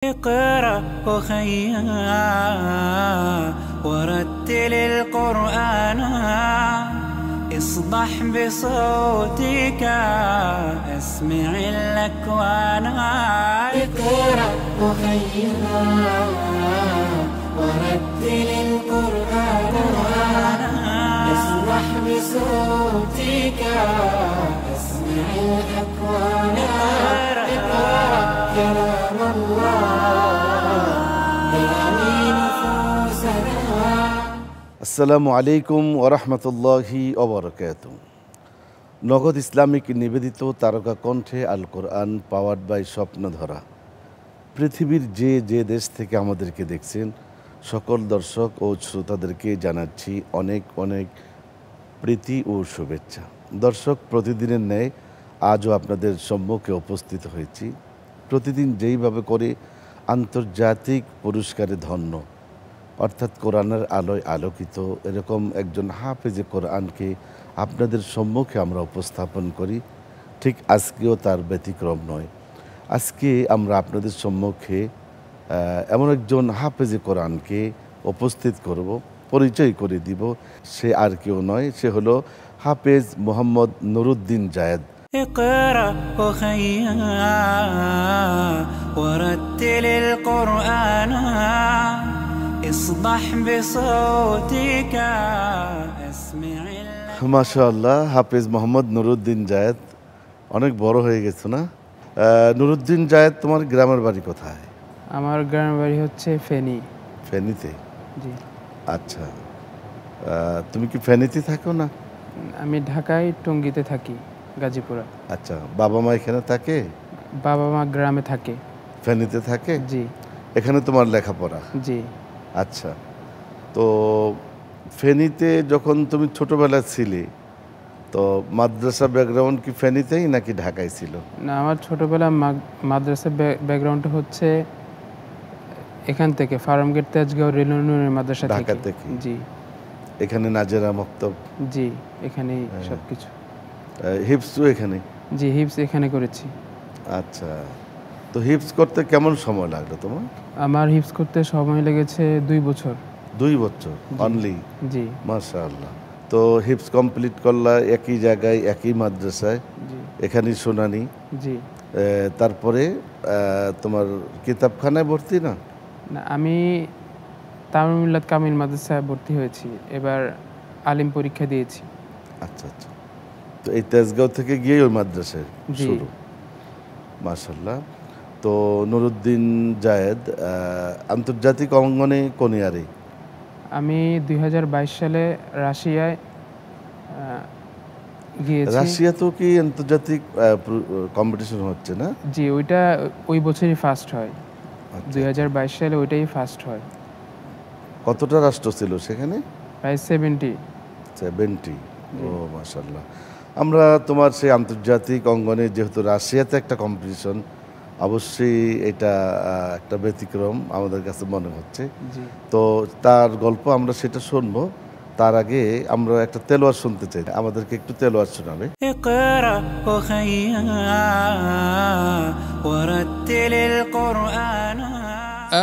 اقرأ أخيا ورتل القرآن اصبح بصوتك اسمع الأكوان. اقرأ أخيا ورتل القرآن اصبح بصوتك اسمع الأكوان. اقرأ كلام الله يهدي نفوسنا. আসসালামু আলাইকুম ওরহমতুল্লাহি ওবরাকাতুহু। নগদ ইসলামিক নিবেদিত তারকা কণ্ঠে আল কোরআন পাওয়ার্ড বাই স্বপ্নধরা। পৃথিবীর যে দেশ থেকে আমাদেরকে দেখছেন সকল দর্শক ও শ্রোতাদেরকে জানাচ্ছি অনেক অনেক প্রীতি ও শুভেচ্ছা। দর্শক, প্রতিদিনের ন্যায় আজও আপনাদের সম্মুখে উপস্থিত হয়েছি। প্রতিদিন যেইভাবে করে আন্তর্জাতিক পুরস্কারে ধন্য অর্থাৎ কোরআনের আলোয় আলোকিত এরকম একজন হাফেজে কোরআনকে আপনাদের সম্মুখে আমরা উপস্থাপন করি, ঠিক আজকেও তার ব্যতিক্রম নয়। আজকে আমরা আপনাদের সম্মুখে এমন একজন হাফেজে কোরআনকে উপস্থিত করব, পরিচয় করে দিব। সে আর কেউ নয়, সে হলো হাফেজ মোহাম্মদ নুরুদ্দিন জায়েদ। اقرأ أخيا ورتل القرآن اصبح بصوتك اسمع. মাশাআল্লাহ, হাফেজ মোহাম্মদ নুরুদ্দিন জায়েদ অনেক বড় হয়ে গেছো না? নুরুদ্দিন জায়েদ, তোমার গ্রামের বাড়ি কোথায়? আমার গ্রামের বাড়ি হচ্ছে ফেনী। ফেনীতে? জি। আচ্ছা, তুমি কি ফেনীতে থাকো না? আমি ঢাকায় টঙ্গীতে থাকি, গাজীপুরা। আচ্ছা, বাবা মা এখানে থাকে? বাবা মা গ্রামে থাকে। ফেনীতে থাকে? জি। এখানে তোমার লেখাপড়া? জি। আচ্ছা, তো ফেনীতে যখন তুমি ছোটবেলা ছিলে তো মাদ্রাসা ব্যাকগ্রাউন্ড কি ফেনীতেই নাকি ঢাকায় ছিল? না, আমার ছোটবেলা মাদ্রাসা ব্যাকগ্রাউন্ডটা হচ্ছে এখান থেকে ফার্মগেট তেজগাঁও রেলওয়ে মাদ্রাসা ঢাকা থেকে? জি। এখানে নাজেরা মক্তব? জি, এখানেই সবকিছু। হিফজও এখানে? জি, হিফজ এখানে করেছি। আচ্ছা, তো হিফজ করতে কেমন সময় লাগলো তোমার? আমার হিফজ করতে সময় লেগেছে 2 বছর। 2 বছর অনলি? জি। মাশাআল্লাহ। তো হিফজ কমপ্লিট করলা একই জায়গায় একই মাদ্রাসায়? জি। এখানেই শুনানি? জি। তারপরে তোমার কিতাবখানায় ভর্তি না? না, আমি তামিল মিল্লাত কামিল মাদ্রাসায় ভর্তি হয়েছি, এবার আলিম পরীক্ষা দিয়েছি। আচ্ছা আচ্ছা, তো এই তেজগাঁও থেকে গিয়ে ওই মাদ্রাসায় শুরু? মাশাআল্লাহ। তো নুরুদ্দিন জায়েদ আন্তর্জাতিক অঙ্গনে কোন ইয়ারে? আমি 2022 সালে রাশিয়ায় গিয়েছি। রাশিয়াতেও কি আন্তর্জাতিক কম্পিটিশন হচ্ছে না? জি, ওইটা ওই বছরই ফার্স্ট হয়। 2022 সালে ওইটাই ফার্স্ট হয়। কতটা রাষ্ট্র ছিল সেখানে? প্রায় 70। ও মাশাআল্লাহ। আমরা তোমার সেই আন্তর্জাতিক অঙ্গনে, যেহেতু রাশিয়াতে একটা কম্পিটিশন, অবশ্যই এটা একটা ব্যতিক্রম আমাদের কাছে মনে হচ্ছে। তো তার গল্প আমরা সেটা শুনবো। তার আগে আমরা একটা তেলাওয়াত শুনতে চাই, আমাদেরকে একটু তেলাওয়াত শোনাবে। اقرأ أخيا ورتل القرآن.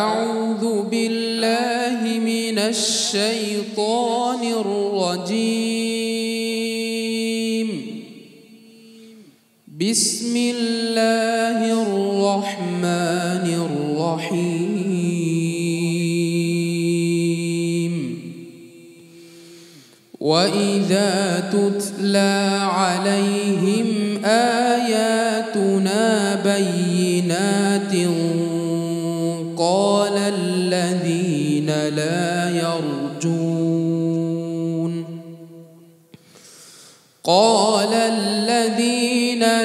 أعوذ بالله من الشيطان الرجيم. بسم الله الرحمن الرحيم. وإذا تتلى عليهم آياتنا بينات قال الذين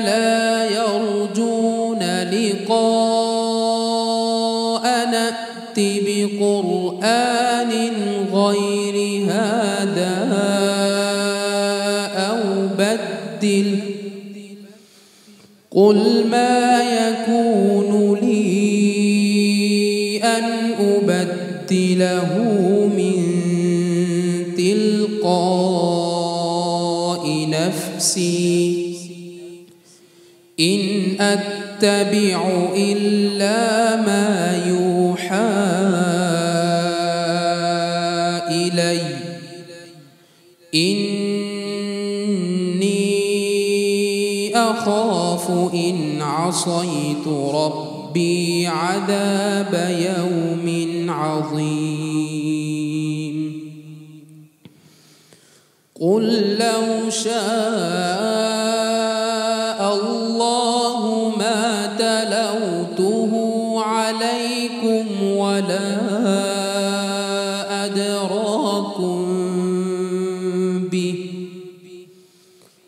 لا يرجون لقاءنا ائت بقرآن غير هذا أو بدل قل ما يكون لي أن أبدله من تلقاء نفسي إن أتبع إلا ما يوحى إلي إني أخاف إن عصيت ربي عذاب يوم عظيم قل لو شاء الله ما تلوته عليكم ولا أدراكم به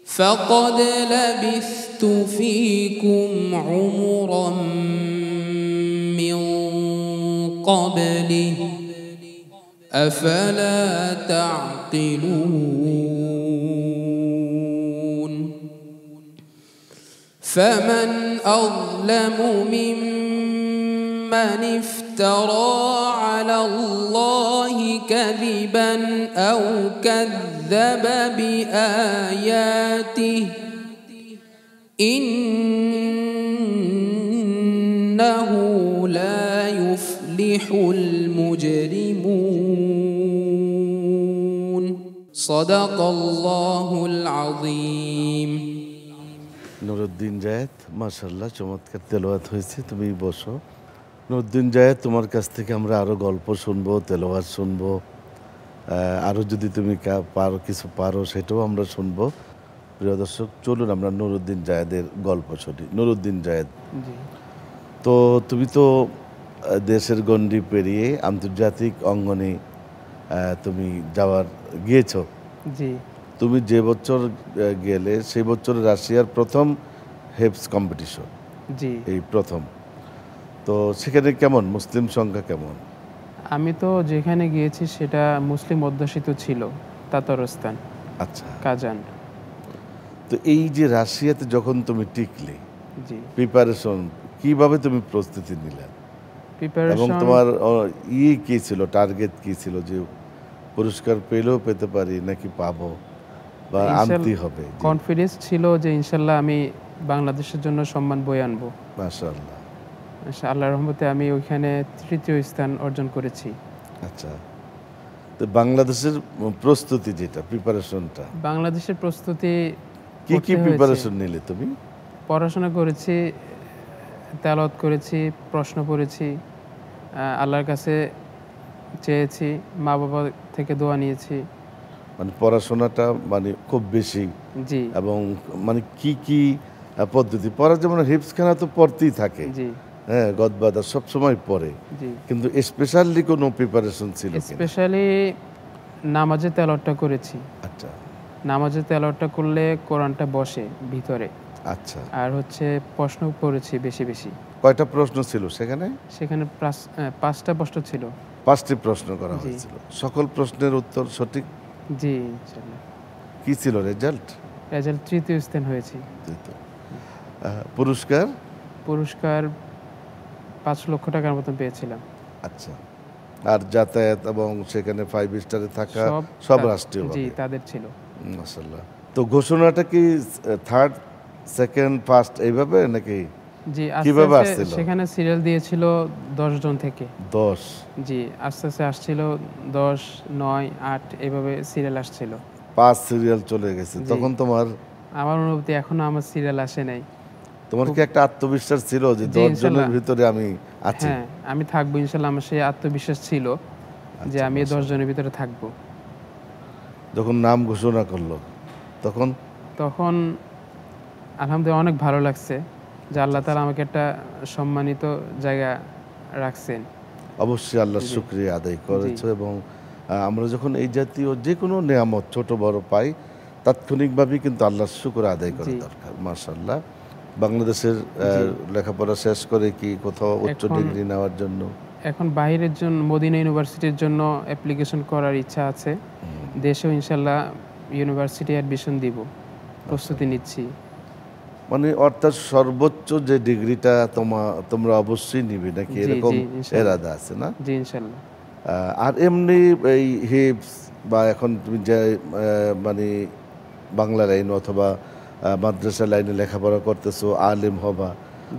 فقد لبثت فيكم عمرا من قبله أفلا تعقلون فمن أظلم ممن افترى على الله كذبا أو كذب بآياته إنه لا يفلح المجرمون صدق الله العظيم নুরুদ্দিন জায়েদ, মাশাআল্লাহ চমৎকার তেলাওয়াত হয়েছে। তুমি বসো। নুরুদ্দিন জায়েদ, তোমার কাছ থেকে আমরা আরও গল্প শুনবো, তেলাওয়াত শুনবো, আরও যদি তুমি কিছু পারো সেটাও আমরা শুনবো। প্রিয় দর্শক, চলুন আমরা নুরুদ্দিন জায়েদের গল্প শুনি। নুরুদ্দিন জায়েদ, তো তুমি তো দেশের গণ্ডি পেরিয়ে আন্তর্জাতিক অঙ্গনে তুমি গিয়েছো। জি। তুমি যে বছর গেলে সেই বছর রাশিয়ার প্রথম হেপস কম্পিটিশন, জি, এই প্রথম। তো সেখানে কেমন মুসলিম সংখ্যা কেমন? আমি তো যেখানে গিয়েছি সেটা মুসলিম অধ্যুষিত ছিল, তাতারস্তান। আচ্ছা, কাজান। তো এই যে রাশিয়াতে যখন তুমি টিকলে, জি, প্রিপারেশন কিভাবে তুমি প্রস্তুতি নিলে এবং প্রিপারেশন তোমার কি ছিল, টার্গেট কি ছিল, যে পুরস্কার পেলেও পেতে পারি নাকি পাবো বা আনতে হবে? কনফিডেন্স ছিল যে ইনশাল্লাহ আমি বাংলাদেশের জন্য সম্মান বয়ে আনবো। মাশাআল্লাহ, আল্লাহর রহমতে আমি ওইখানে তৃতীয় স্থান অর্জন করেছি। আচ্ছা, তো বাংলাদেশের প্রস্তুতি যেটা প্রিপারেশনটা, বাংলাদেশের প্রস্তুতি কি কি প্রিপারেশন নিলে তুমি? পড়াশোনা করেছি, তেলাওয়াত করেছি, প্রশ্ন পড়েছি, আল্লাহর কাছে চেয়েছি, মা বাবা থেকে দোয়া নিয়েছি। মানে পড়াশোনাটা মানে খুব বেশি, জি, এবং মানে কি কি পদ্ধতি পড়া, যেমন হিপসখানা তো পড়তেই থাকে, জি, হ্যাঁ, গদবাদা সব সময় পড়ে, জি, কিন্তু স্পেশালি কোনো প্রিপারেশন ছিল কিনা? স্পেশালি নামাজে তেলাওয়াতটা করেছি। আচ্ছা, নামাজে তেলাওয়াতটা করলে কোরআনটা বসে ভিতরে। আচ্ছা, আর হচ্ছে প্রশ্ন পড়েছি বেশি বেশি। কয়টা প্রশ্ন ছিল সেখানে? সেখানে 5টা প্রশ্ন ছিল। 5টি প্রশ্ন করা জি। হয়েছিল, সকল প্রশ্নের উত্তর সঠিক? জি, ইনশাআল্লাহ। কি ছিল রেজাল্ট? রেজাল্ট তৃতীয় স্থান হয়েছি। পুরস্কার? পুরস্কার 5 লক্ষ টাকার মতন পেয়েছিলাম। আচ্ছা, আর যাতায়াত এবং সেখানে 5 স্টারে থাকা সব রাষ্ট্রীয়? জি, তাদের ছিল। মাশাআল্লাহ। তো ঘোষণাটা কি থার্ড, সেকেন্ড, ফার্স্ট এইভাবে নাকি? জি, কিভাবে আস্তে আসছিল? সেখানে সিরিয়াল দিয়েছিল 10 জন থেকে। 10? জি, আস্তে আস্তে আসছিল 10, 9, 8 এইভাবে সিরিয়াল আসছিল। 5 সিরিয়াল চলে গেছে। জি। তখন তোমার আমার অনুভূতি, এখনো আমার সিরিয়াল আসে নাই। তোমার কি একটা আত্মবিশ্বাস ছিল যে জি, 10 জনের ইনশাল্লাহ। ভিতরে আমি আছি? হ্যাঁ, আমি থাকবো ইনশাল্লাহ। আমার সেই আত্মবিশ্বাস ছিল যে আচ্ছা, আমি 10 জনের ভিতরে থাকবো। যখন নাম ঘোষণা করলো তখন? তখন আলহামদুলিল্লাহ অনেক ভালো লাগছে যে আল্লাহ তাআলা আমাকে একটা সম্মানিত জায়গা রাখছেন। অবশ্যই আল্লাহর জি। শুকরিয়া আদায় করেছো, এবং আমরা যখন এই জাতীয় যে কোনো নেয়ামত ছোট বড় পাই, তাৎক্ষণিকভাবেই কিন্তু আল্লাহর শুকর আদায় করা জি। দরকার। মাশাআল্লাহ। বাংলাদেশের লেখাপড়া শেষ করে কি কোথাও উচ্চ এখন- ডিগ্রি নেওয়ার জন্য? এখন বাইরের জন্য মদিনা ইউনিভার্সিটির জন্য অ্যাপ্লিকেশন করার ইচ্ছা আছে। দেশেও ইনশাল্লাহ ইউনিভার্সিটি অ্যাডমিশন দিব, প্রস্তুতি নিচ্ছি। মানে অর্থাৎ সর্বোচ্চ যে ডিগ্রিটা তোমরা অবশ্যই নিবে নাকি, জি, এরকম জি, ইনশাআল্লাহ। এরাদা আছে না? জি, ইনশাল্লাহ। আর এমনি এই হিপস বা এখন তুমি যে মানে বাংলা লাইন অথবা মাদ্রাসা লাইনে লেখাপড়া করতেছো, আলেম হবা,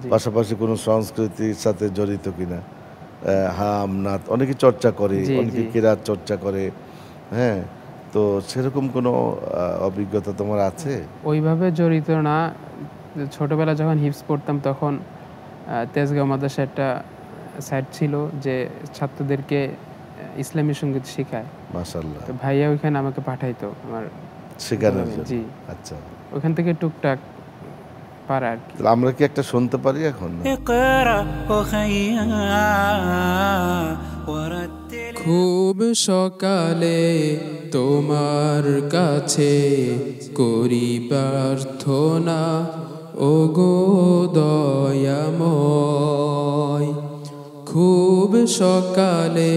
জি। পাশাপাশি কোনো সংস্কৃতির সাথে জড়িত কিনা, হাম নাত অনেকে চর্চা করে, জি, অনেকে জি। কিরাত চর্চা করে, হ্যাঁ, তো সেরকম কোনো অভিজ্ঞতা তোমার আছে? ওইভাবে জড়িত না। ছোটবেলায় যখন হিফজ পড়তাম তখন তেজগাঁও মাদ্রাসায় একটা সাইট ছিল যে ছাত্রদেরকে ইসলামী সঙ্গীত শেখায়। মাশাআল্লাহ, তো ভাইয়া ওইখানে আমাকে পাঠাইতো আমার শেখানোর দুলাভাই। জন্য। জি, আচ্ছা, ওইখান থেকে টুকটাক পারা আর কি। তাহলে আমরা কি একটা শুনতে পারি এখন? اقرأ أخيا ورتل খুব সকালে তোমার কাছে করি প্রার্থনা, ওগো দয়াময়। খুব সকালে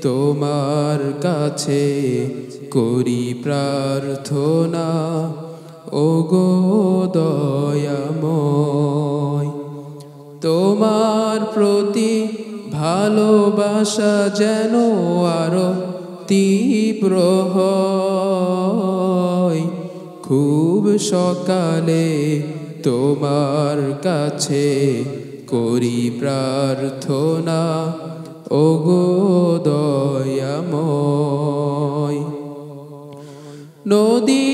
তোমার কাছে করি প্রার্থনা, ওগো দয়াময়। তোমার প্রতি ভালোবাসা যেন আরো তীব্র হয়। খুব সকালে তোমার কাছে করি প্রার্থনা, ওগো দয়াময়। নদী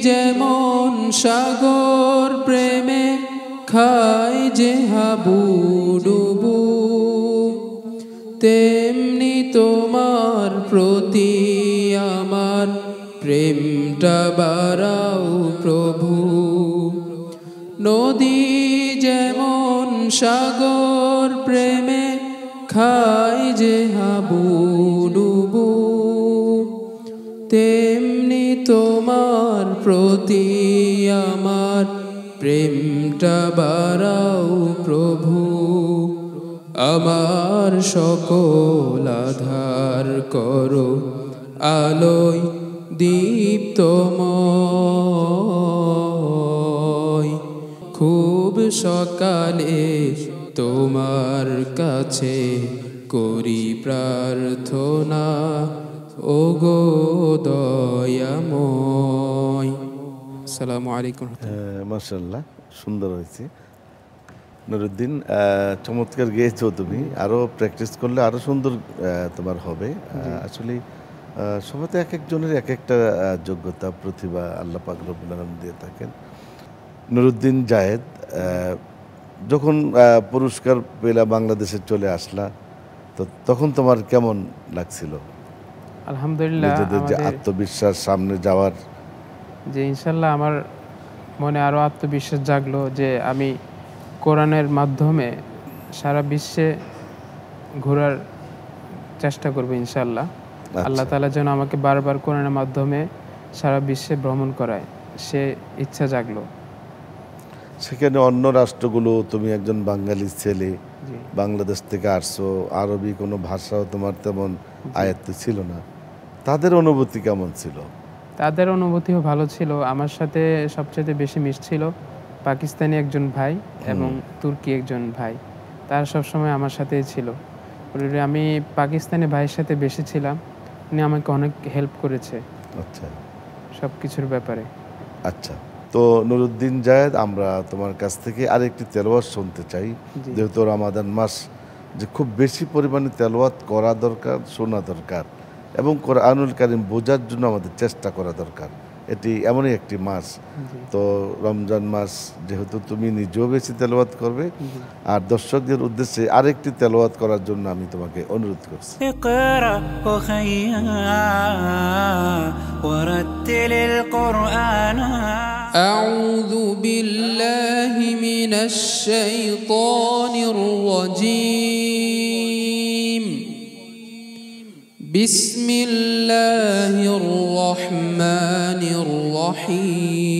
যেমন সাগর প্রেমে খায় যে হাবুডুবু, তেমনি তোমার প্রতি আমার প্রেমটা বাড়াও প্রভু। নদী যেমন সাগর প্রেমে খায় যে হাবুডুবু, তেমনি তোমার প্রতি আমার প্রেমটা বাড়াও প্রভু। আমার সকল আধার করো আলোয় দীপ্তময়। খুব সকালে তোমার কাছে করি প্রার্থনা, ওগো দয়াময়। আসসালামু আলাইকুম। মাশাআল্লাহ, সুন্দর হয়েছে নুরুদ্দিন, চমৎকার গেয়েছো তুমি। আরও প্র্যাকটিস করলে আরও সুন্দর তোমার হবে। আসলে সবাই তো এক একজনের এক একটা যোগ্যতা, প্রতিভা আল্লাহ পাক রব্বুল আলামিন দিয়ে থাকেন। নুরুদ্দিন জায়েদ, যখন পুরস্কার পেলা বাংলাদেশে চলে আসলা, তো তখন তোমার কেমন লাগছিল? আলহামদুলিল্লাহ, নিজেদের যে আমাদের আত্মবিশ্বাস, সামনে যাওয়ার যে ইনশাল্লাহ আমার মনে আরও আত্মবিশ্বাস জাগলো যে আমি কোরআনের মাধ্যমে সারা বিশ্বে ঘোরার চেষ্টা করবো ইনশাল্লাহ। আল্লাহ তাআলা যেন আমাকে বারবার কোরআনের মাধ্যমে সারা বিশ্বে ভ্রমণ করায়, সে ইচ্ছা জাগলো। সেখানে অন্য রাষ্ট্রগুলো, তুমি একজন বাঙালি ছেলে, জি। বাংলাদেশ থেকে আসছো, আরবি কোনো ভাষাও তোমার তেমন আয়ত্ত ছিল না, তাদের অনুভূতি কেমন ছিল? তাদের অনুভূতিও ভালো ছিল। আমার সাথে সবচেয়ে বেশি মিশছিল পাকিস্তানি একজন ভাই এবং তুর্কি একজন ভাই। তারা সবসময় আমার সাথেই ছিল। আমি পাকিস্তানি ভাইয়ের সাথে বেশি ছিলাম, উনি আমাকে অনেক হেল্প করেছে আচ্ছা সব কিছুর ব্যাপারে। আচ্ছা, তো নুরুদ্দিন জায়েদ, আমরা তোমার কাছ থেকে আরেকটি তেলাওয়াত শুনতে চাই। জি। যেহেতু রমাদান মাস, যে খুব বেশি পরিমাণে তেলাওয়াত করা দরকার, শোনা দরকার, এবং কোরআনুল কারীম বোঝার জন্য আমাদের চেষ্টা করা দরকার। এটি এমনই একটি মাস। তো রমজান মাস যেহেতু তুমি নিজেও বেশি তেলাওয়াত করবে, আর দর্শকদের উদ্দেশ্যে আরেকটি তেলাওয়াত করার জন্য আমি তোমাকে অনুরোধ করছি। اقرأ أخيا ورتل القرآن أعوذ بالله من الشيطان الرجيم. بسم الله الرحمن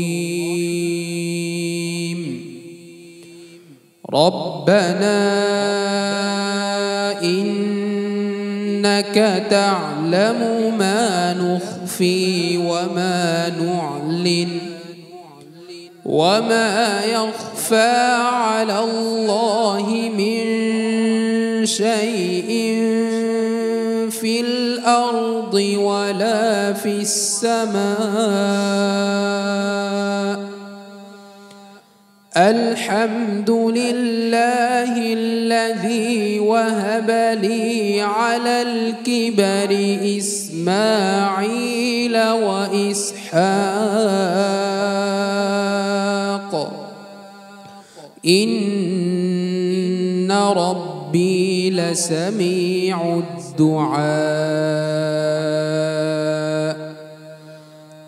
الرحيم. ربنا إنك تعلم ما نخفي وما نعلن وما يخفى على الله من شيء في الأرض ولا في السماء الحمد لله الذي وهب لي على الكبر إسماعيل وإسحاق إن ربي لسميع الدعاء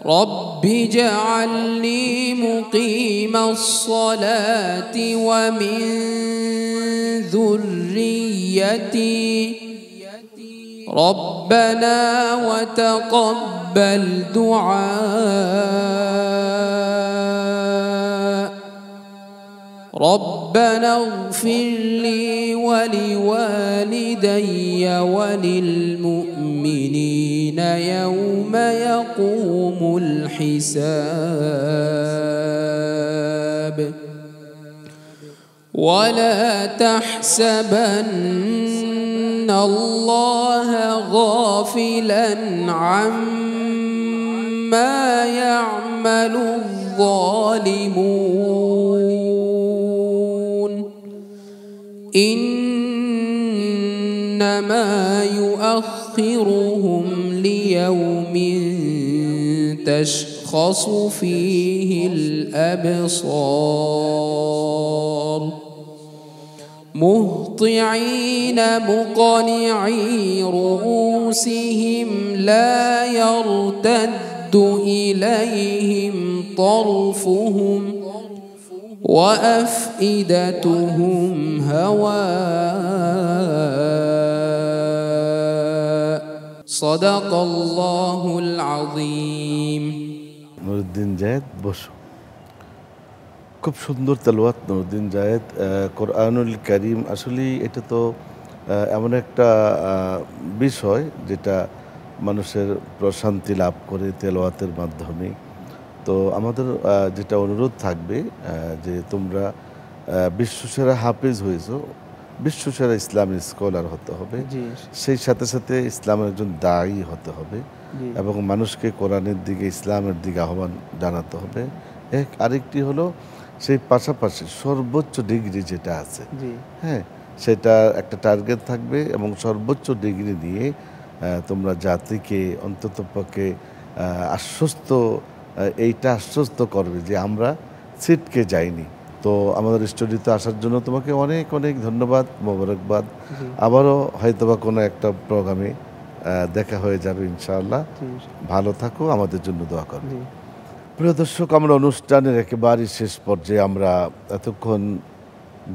رب اجعلني مقيم الصلاة ومن ذريتي ربنا وتقبل دعاء ربنا اغفر لي ولوالدي وللمؤمنين يوم يقوم الحساب ولا تحسبن الله غافلا عما يعمل الظالمون إنما يؤخرهم ليوم تشخص فيه الأبصار مهطعين مقنعي رؤوسهم لا يرتد إليهم طرفهم وأفئدتهم هواء صدق الله العظيم নুরুদ্দিন জায়েদ বসু। খুব সুন্দর তেলাওয়াত নুরুদ্দিন জায়েদ। কোরআনুল কারীম আসলে এটা তো এমন একটা বিষয় যেটা মানুষের প্রশান্তি লাভ করে তেলাওয়াতের মাধ্যমে। তো আমাদের যেটা অনুরোধ থাকবে যে তোমরা বিশ্বসেরা হাফেজ হয়েছো, বিশ্বসেরা ইসলামী স্কলার হতে হবে, সেই সাথে সাথে ইসলামের একজন দায়ী হতে হবে এবং মানুষকে কোরআনের দিকে ইসলামের দিকে আহ্বান জানাতে হবে। আরেকটি হলো সেই পাশাপাশি সর্বোচ্চ ডিগ্রি যেটা আছে, হ্যাঁ, সেটা একটা টার্গেট থাকবে এবং সর্বোচ্চ ডিগ্রি নিয়ে তোমরা জাতিকে অন্ততপক্ষে এইটা আশ্বস্ত করবে যে আমরা ছিটকে যাইনি। তো আমাদের স্টুডিওতে আসার জন্য তোমাকে অনেক অনেক ধন্যবাদ, মোবারকবাদ। আবারও হয়তোবা কোনো একটা প্রোগ্রামে দেখা হয়ে যাবে ইনশাআল্লাহ। ভালো থাকো, আমাদের জন্য দোয়া করো। প্রিয় দর্শক, আমরা অনুষ্ঠানের একেবারে শেষ পর্যায়ে আমরা এতক্ষণ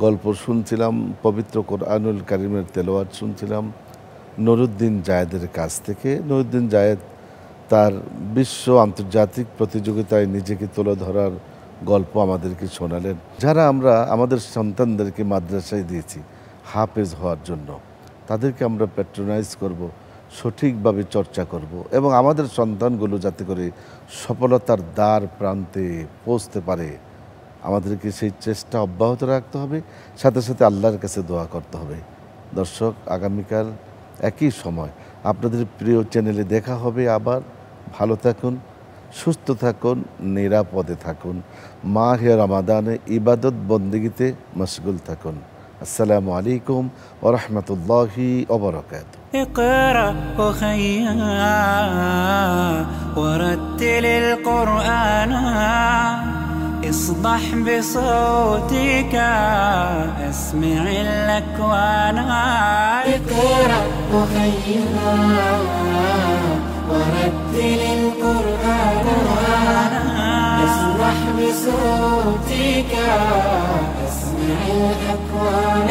গল্প শুনছিলাম, পবিত্র কোরআনুল কারীমের তেলাওয়াত শুনছিলাম নুরুদ্দিন জায়েদের কাছ থেকে। নুরুদ্দিন জায়েদ তার বিশ্ব আন্তর্জাতিক প্রতিযোগিতায় নিজেকে তুলে ধরার গল্প আমাদেরকে শোনালেন। যারা আমরা আমাদের সন্তানদেরকে মাদ্রাসায় দিয়েছি হাফেজ হওয়ার জন্য, তাদেরকে আমরা প্যাট্রোনাইজ করব, সঠিকভাবে চর্চা করব এবং আমাদের সন্তানগুলো যাতে করে সফলতার দ্বার প্রান্তে পৌঁছতে পারে, আমাদেরকে সেই চেষ্টা অব্যাহত রাখতে হবে। সাথে সাথে আল্লাহর কাছে দোয়া করতে হবে। দর্শক, আগামীকাল একই সময় আপনাদের প্রিয় চ্যানেলে দেখা হবে আবার। ভালো থাকুন, সুস্থ থাকুন, নিরাপদে থাকুন। মাহে রমাদানে ইবাদত বন্দেগীতে মশগুল থাকুন। আসসালামু আলাইকুম ওয়া রাহমাতুল্লাহি ওয়া বারাকাতুহু। اقرأ أخيا ورتل القرآن اصبح بصوتك اسمع الأكوان. اقرأ أخيا ورتل القرآن اصبح بصوتك اسمع الأكوان.